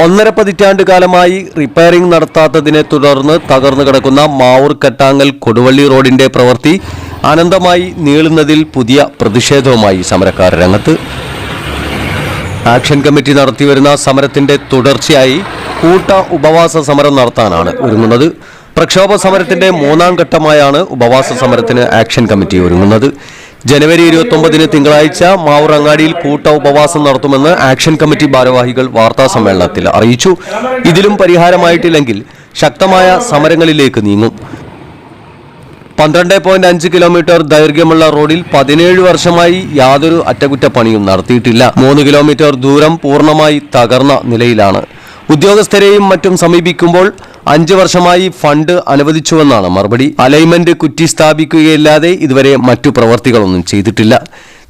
1.5 പതിറ്റാണ്ട് കാലമായി റിപ്പയറിംഗ് നടത്താത്തതിനെ തുടർന്ന് തകർന്നു കിടക്കുന്ന മാവൂർ കെട്ടാങ്ങൽ കൊടുവള്ളി റോഡിന്റെ പ്രവൃത്തി അനന്തമായി നീളുന്നതിൽ പുതിയ പ്രതിഷേധവുമായി സമരക്കാർ രംഗത്ത്. ആക്ഷൻ കമ്മിറ്റി നടത്തിവരുന്ന സമരത്തിന്റെ തുടർച്ചയായി കൂട്ട ഉപവാസ സമരം നടത്താനാണ് ഒരുങ്ങുന്നത്. പ്രക്ഷോഭ സമരത്തിന്റെ 3ാം ഘട്ടമായാണ് ഉപവാസ സമരത്തിന് ആക്ഷൻ കമ്മിറ്റി ഒരുങ്ങുന്നത്. ജനുവരി 29 തിങ്കളാഴ്ച മാവൂർ അങ്ങാടിയിൽ കൂട്ട ഉപവാസം നടത്തുമെന്ന് ആക്ഷൻ കമ്മിറ്റി ഭാരവാഹികൾ വാർത്താ സമ്മേളനത്തിൽ അറിയിച്ചു. ഇതിലും പരിഹാരമായിട്ടില്ലെങ്കിൽ ശക്തമായ സമരങ്ങളിലേക്ക് നീങ്ങും. 12.5 കിലോമീറ്റർ ദൈർഘ്യമുള്ള റോഡിൽ 17 വർഷമായി യാതൊരു അറ്റകുറ്റപ്പണിയും നടത്തിയിട്ടില്ല. 3 കിലോമീറ്റർ ദൂരം പൂർണ്ണമായി തകർന്ന നിലയിലാണ്. ഉദ്യോഗസ്ഥരെയും മറ്റും സമീപിക്കുമ്പോൾ 5 വർഷമായി ഫണ്ട് അനുവദിച്ചുവെന്നാണ് മറുപടി. അലൈൻമെന്റ് കുറ്റി സ്ഥാപിക്കുകയല്ലാതെ ഇതുവരെ മറ്റു പ്രവർത്തികളൊന്നും ചെയ്തിട്ടില്ല.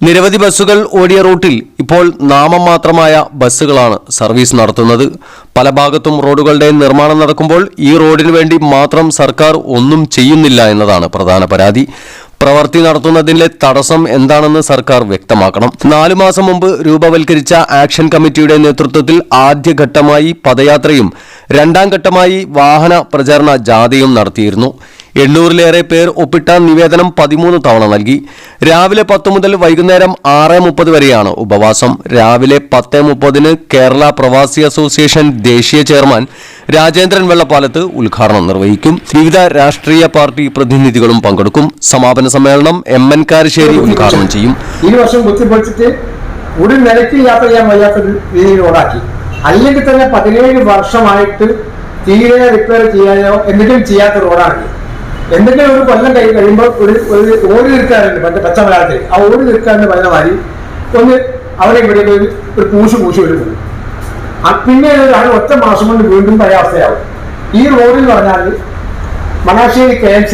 നിരവധി ബസ്സുകൾ ഓടിയ റൂട്ടിൽ ഇപ്പോൾ നാമം മാത്രമായ ബസ്സുകളാണ് സർവീസ് നടത്തുന്നത്. പല ഭാഗത്തും റോഡുകളുടെ നിർമ്മാണം നടക്കുമ്പോൾ ഈ റോഡിനു വേണ്ടി മാത്രം സർക്കാർ ഒന്നും ചെയ്യുന്നില്ല എന്നതാണ് പ്രധാന പരാതി. പ്രവൃത്തി നടത്തുന്നതിലെ തടസ്സം എന്താണെന്ന് സർക്കാർ വ്യക്തമാക്കണം. 4 മാസം മുമ്പ് രൂപവൽക്കരിച്ച ആക്ഷൻ കമ്മിറ്റിയുടെ നേതൃത്വത്തിൽ ആദ്യഘട്ടമായി പദയാത്രയും 2ാം ഘട്ടമായി വാഹന പ്രചാരണ ജാഥയും നടത്തിയിരുന്നു. 800-ലേറെ പേർ ഒപ്പിട്ട നിവേദനം 13 തവണ നൽകി. രാവിലെ 10 മുതൽ വൈകുന്നേരം 6:30 വരെയാണ് ഉപവാസം. രാവിലെ 10:30 കേരള പ്രവാസി അസോസിയേഷൻ ദേശീയ ചെയർമാൻ രാജേന്ദ്രൻ വെള്ളപ്പാലത്ത് ഉദ്ഘാടനം നിർവഹിക്കും. വിവിധ രാഷ്ട്രീയ പാർട്ടി പ്രതിനിധികളും പങ്കെടുക്കും. സമാപന സമ്മേളനം MN കാരശ്ശേരി ഉദ്ഘാടനം ചെയ്യും. ഈ വർഷം കുത്തിപ്പൊളിച്ചിട്ട് ഒരു നിലയ്ക്ക് യാത്ര ചെയ്യാൻ വയ്യാത്ത രീതിയിൽ റോഡാക്കി. അല്ലെങ്കിൽ തന്നെ 17 വർഷമായിട്ട് തീരെ റിപ്പയർ ചെയ്യാനോ എന്തെങ്കിലും ചെയ്യാത്ത റോഡാണ്. എന്തെങ്കിലും ഒരു കൊല്ലം കഴിയുമ്പോൾ ഒരു ഓടി നിൽക്കാറുണ്ട് മറ്റേ പച്ചമലയാളത്തിൽ. ആ ഓടി നിൽക്കാന്ന് പറയുന്ന മാതിരി ഒന്ന് അവിടെ ഇവിടെ ഒരു പൂശി വരും. പിന്നെ ഒറ്റ മാസം കൊണ്ട് വീണ്ടും പഴയ അവസ്ഥയാവും. ഈ റോഡിൽ പറഞ്ഞാൽ മണാശ്ശേരി KMC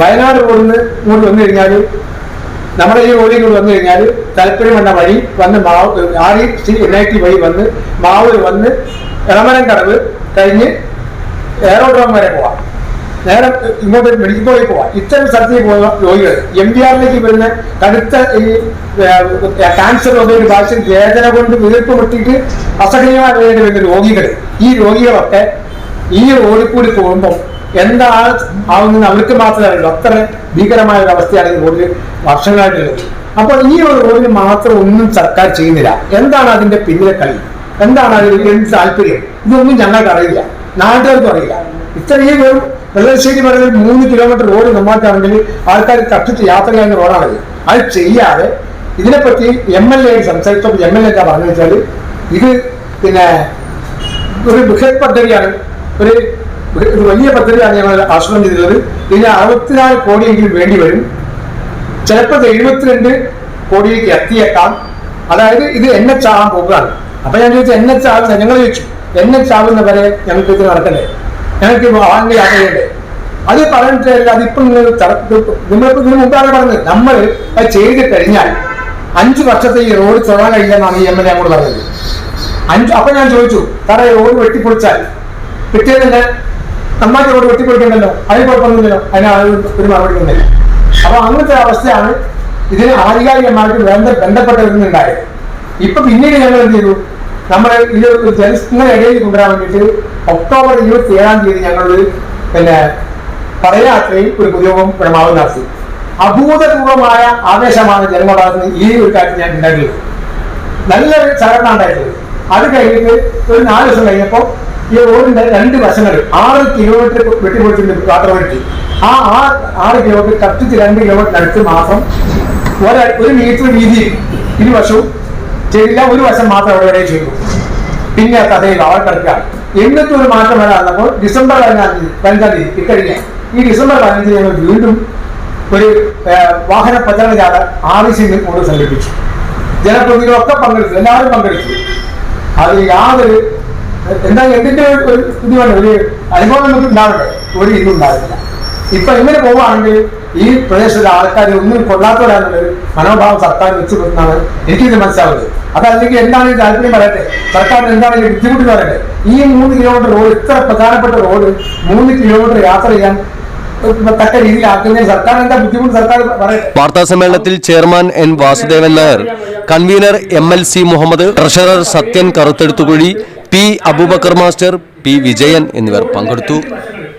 വയനാട് റോഡിൽ നിന്ന് ഇങ്ങോട്ട് വന്നു കഴിഞ്ഞാൽ നമ്മുടെ ഈ റോഡിൽ കൂടി വന്നു കഴിഞ്ഞാൽ താല്പര്യം വന്ന വഴി വന്ന് NIT വഴി വന്ന് മാവൂർ വന്ന് എളമരം കടവ് കഴിഞ്ഞ് എയറോഡ്രോം വരെ പോവാം. നേരെ ഇങ്ങോട്ട് മെഡിക്കൽ കോളേജിൽ പോവാം. ഇത്തരം സ്ഥലത്തേക്ക് പോകുന്ന രോഗികൾ MBRലേക്ക് വരുന്ന കടുത്ത ഈ ക്യാൻസർ ഒരു ഭാഷയിൽ വേദന കൊണ്ട് വീർപ്പ് മുട്ടിയിട്ട് അസഹനീയമായി വേണ്ടി വരുന്ന രോഗികൾ, ഈ രോഗികളൊക്കെ ഈ റോഡിൽ കൂടി പോകുമ്പോൾ എന്താണ് ആവുന്നത് അവർക്ക് മാത്രമേ അറിയുള്ളൂ. അത്ര ഭീകരമായ ഒരു അവസ്ഥയാണ് ഈ റോഡിൽ വർഷങ്ങളായിട്ടുള്ളത്. അപ്പോൾ ഈ ഒരു റോഡിന് മാത്രം ഒന്നും സർക്കാർ ചെയ്യുന്നില്ല. എന്താണ് അതിന്റെ പിന്നിലെ കളി, എന്താണ് അതിൽ താല്പര്യം, ഇതൊന്നും ഞങ്ങൾക്ക് അറിയില്ല, നാട്ടുകാർക്കും അറിയില്ല. ഇത്രയും വെള്ളശ്ശേരി പറയുന്നത് 3 കിലോമീറ്റർ റോഡ് നന്നാക്കുകയാണെങ്കിൽ ആൾക്കാർ കട്ടിട്ട് യാത്ര ചെയ്യുന്ന റോഡാണത്. അത് ചെയ്യാതെ ഇതിനെപ്പറ്റി MLA സംസാരിച്ചപ്പോൾ MLA എന്താ പറഞ്ഞു വെച്ചാൽ ഇത് പിന്നെ ഒരു ബൃഹത് പദ്ധതിയാണ്, ഒരു വലിയ പദ്ധതിയാണ് ഞങ്ങൾ ആസൂത്രണം ചെയ്തിട്ടുള്ളത്. ഇതിന് 64 കോടിയെങ്കിലും വേണ്ടി വരും. ചിലപ്പോൾ 72 കോടിയിലേക്ക് എത്തിയേക്കാം. അതായത് ഇത് NH ആവാൻ പോകുകയാണ്. അപ്പൊ ഞാൻ ചോദിച്ചു NH ആവുന്ന, ഞങ്ങൾ ചോദിച്ചു NH ആവുന്ന വരെ ഞങ്ങൾക്ക് ഇത് നടക്കണ്ടേ, ഞങ്ങൾക്ക് വാങ്ങി യാത്ര ചെയ്യണ്ടേ? അത് പറഞ്ഞിട്ടില്ല. അതിപ്പോൾ നിങ്ങളിപ്പോ ഇതിന് മുമ്പാണ് പറഞ്ഞത്. നമ്മൾ അത് ചെയ്ത് കഴിഞ്ഞാൽ 5 വർഷത്തെ ഈ റോഡ് തൊടാൻ കഴിയില്ലെന്നാണ് ഈ MLA അങ്ങോട്ട് പറഞ്ഞത്. അപ്പൊ ഞാൻ ചോദിച്ചു, കാരണം റോഡ് വെട്ടിപ്പൊളിച്ചാൽ പിറ്റേന്ന് തന്നെ നന്നായിട്ട് റോഡ് വെട്ടിപ്പൊളിക്കണ്ടല്ലോ, അതിന് കുഴപ്പമൊന്നുമില്ലല്ലോ, അതിന് ഒരു മറുപടി ഒന്നുമില്ല. അപ്പൊ അങ്ങനത്തെ അവസ്ഥയാണ് ഇതിന് ആധികാരികമായിട്ട് ബന്ധപ്പെട്ടവരുന്നുണ്ടായത്. ഇപ്പൊ പിന്നീട് ഞങ്ങൾ എന്ത് ചെയ്തു, നമ്മൾ ഇത് ജനങ്ങളുടെ ഇടയിൽ കൊണ്ടുവരാൻ വേണ്ടിയിട്ട് ഒക്ടോബർ 27-ാം തീയതി ഞങ്ങളൊരു പിന്നെ പദയാത്രയിൽ ഒരു പൊതുയോഗം മാവൂർ നടത്തി. അഭൂതപൂർവമായ ആവേശമാണ് ജനങ്ങളാകുന്ന ഈ ഒരു കാര്യത്തിൽ ഞാൻ ഉണ്ടാക്കിയത്. നല്ലൊരു സഹകരണം ഉണ്ടായിട്ടുള്ളത്. അത് കഴിഞ്ഞിട്ട് ഒരു 4 ദിവസം കഴിഞ്ഞപ്പോൾ ഈ റോഡിന്റെ 2 വശങ്ങളിൽ 6 കിലോമീറ്റർ വെട്ടിപ്പൊളിച്ചിട്ട് യാത്ര വരുത്തി. ആ 6 കിലോമീറ്റർ കത്തിച്ച് 2 കിലോമീറ്റർ അടുത്ത് മാത്രം 1 മീറ്റർ വീതിയിൽ ഇരുവശവും ചെയ്തില്ല, ഒരു വശം മാത്രം അവിടെ വരെ ചെയ്തു. പിന്നെ കഥയിൽ അവർ കിടക്കുകയാണ്. എന്നിട്ട് ഒരു മാറ്റം വരാറുള്ളപ്പോൾ ഡിസംബർ 15-ാം തീയതി ഇക്കഴിഞ്ഞ ഈ ഡിസംബർ 15 ഞങ്ങൾ വീണ്ടും ഒരു വാഹന പ്രചരണ ജാഥ REC കൊണ്ട് സംഘടിപ്പിച്ചു. ജനപ്രതിനിധികളൊക്കെ പങ്കെടുത്തു, എല്ലാവരും പങ്കെടുത്തു. അതിൽ യാതൊരു എന്തിന്റെ ഒരു ബുദ്ധിമുട്ട്, ഒരു അനുഭവം നമുക്ക് ഉണ്ടാവട്ടെ, ഒരു ഇതും ഉണ്ടാവില്ല. ഇപ്പൊ ഇങ്ങനെ പോവുകയാണെങ്കിൽ ഈ പ്രദേശത്തിലെ ആൾക്കാർ ഒന്നും കൊള്ളാത്തവരാണെന്നുള്ളൊരു മനോഭാവം സർക്കാർ വെച്ചു കൊടുത്താണ് എനിക്കിത് മനസ്സിലാവുന്നത്. അതല്ലെങ്കിൽ എന്താണ് ഈ താല്പര്യം പറയട്ടെ, സർക്കാരിന് എന്താണ് ഈ ബുദ്ധിമുട്ട് പറയട്ടെ. ഈ 3 കിലോമീറ്റർ റോഡ്, ഇത്ര പ്രധാനപ്പെട്ട റോഡ് 3 കിലോമീറ്റർ യാത്ര ചെയ്യാൻ തക്ക രീതിയിലാക്കുന്നതിന് സർക്കാർ എന്താ ബുദ്ധിമുട്ട് സർക്കാർ പറയട്ടെ. വാർത്താ സമ്മേളനത്തിൽ chairman N Vasudevan Nair, convener MLC Muhammad, treasurer Sathyan Karuthedutthukuzhi, P Aboobacker master, P Vijayan എന്നിവർ പങ്കെടുത്തു.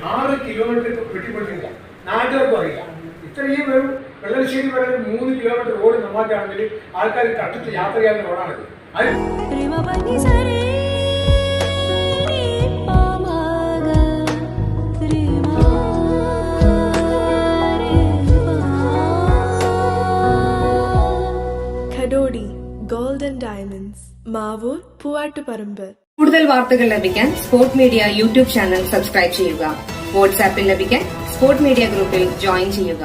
6 കിലോമീറ്റർ വെട്ടിപ്പൊട്ടില്ല, നാട്ടുകാർക്കും അറിയില്ല. ഇത്രയും ഒരു വെള്ളശ്ശേരി വരെ 3 കിലോമീറ്റർ റോഡ് നന്നാക്കുകയാണെങ്കിൽ ആൾക്കാർ കണ്ടിട്ട് യാത്ര ചെയ്യാവുന്ന റോഡാണിത്. ഖഡോഡി ഗോൾഡൻ ഡയമണ്ട്സ്, മാവൂർ, പൂവാട്ടുപറമ്പ്. കൂടുതൽ വാർത്തകൾ ലഭിക്കാൻ sport media YouTube channel subscribe ചെയ്യുക. വാട്സാപ്പിൽ ലഭിക്കാൻ സ്പോർട് മീഡിയ ഗ്രൂപ്പിൽ ജോയിൻ ചെയ്യുക.